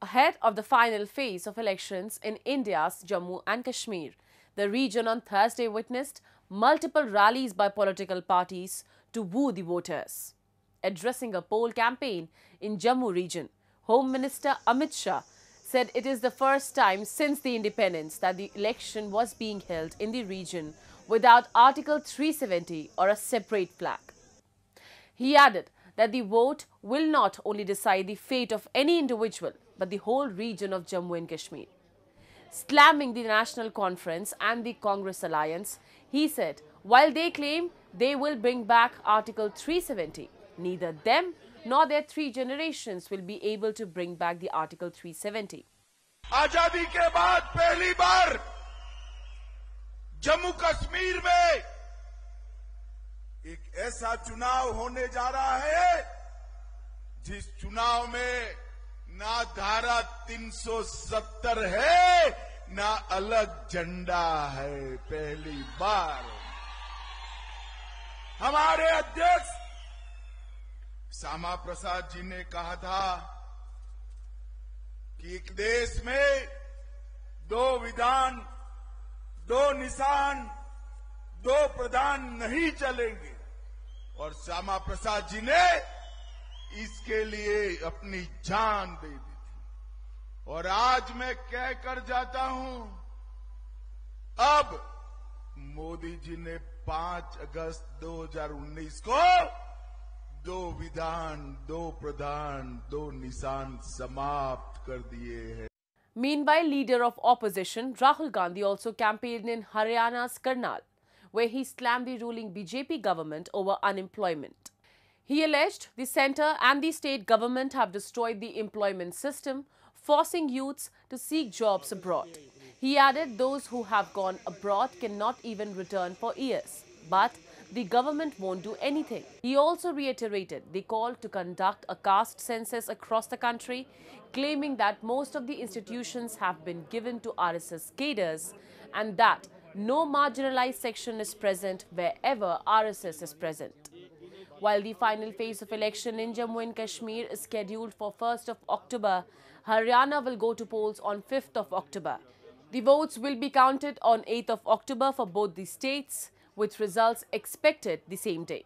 Ahead of the final phase of elections in India's Jammu and Kashmir, the region on Thursday witnessed multiple rallies by political parties to woo the voters. Addressing a poll campaign in Jammu region, Home Minister Amit Shah said it is the first time since the independence that the election was being held in the region without Article 370 or a separate flag. He added that the vote will not only decide the fate of any individual but the whole region of Jammu and Kashmir. Slamming the National Conference and the Congress alliance, he said while they claim they will bring back Article 370, neither them nor their three generations will be able to bring back the Article 370. आजादी के बाद पहली बार जम्मू कश्मीर में एक ऐसा चुनाव होने जा रहा है जिस चुनाव में ना धारा 370 है ना अलग झंडा है। पहली बार हमारे अध्यक्ष श्यामा प्रसाद जी ने कहा था कि एक देश में दो विधान, दो निशान, दो प्रधान नहीं चलेंगे और श्यामा प्रसाद जी ने इसके लिए अपनी जान दे दी थी। और आज मैं कह कर जाता हूं, अब मोदी जी ने 5 अगस्त 2019 को दो विधान, दो प्रधान, दो निशान समाप्त कर दिए हैं। Meanwhile, leader of opposition Rahul Gandhi also campaigned in Haryana's Karnal, where he slammed the ruling BJP government over unemployment. He alleged the centre and the state government have destroyed the employment system, forcing youths to seek jobs abroad. He added those who have gone abroad cannot even return for years, but the government won't do anything. He also reiterated the call to conduct a caste census across the country, claiming that most of the institutions have been given to RSS cadres and that no marginalized section is present wherever RSS is present. While the final phase of election in Jammu and Kashmir is scheduled for 1st of October, Haryana will go to polls on 5th of October. The votes will be counted on 8th of October for both the states, with results expected the same day.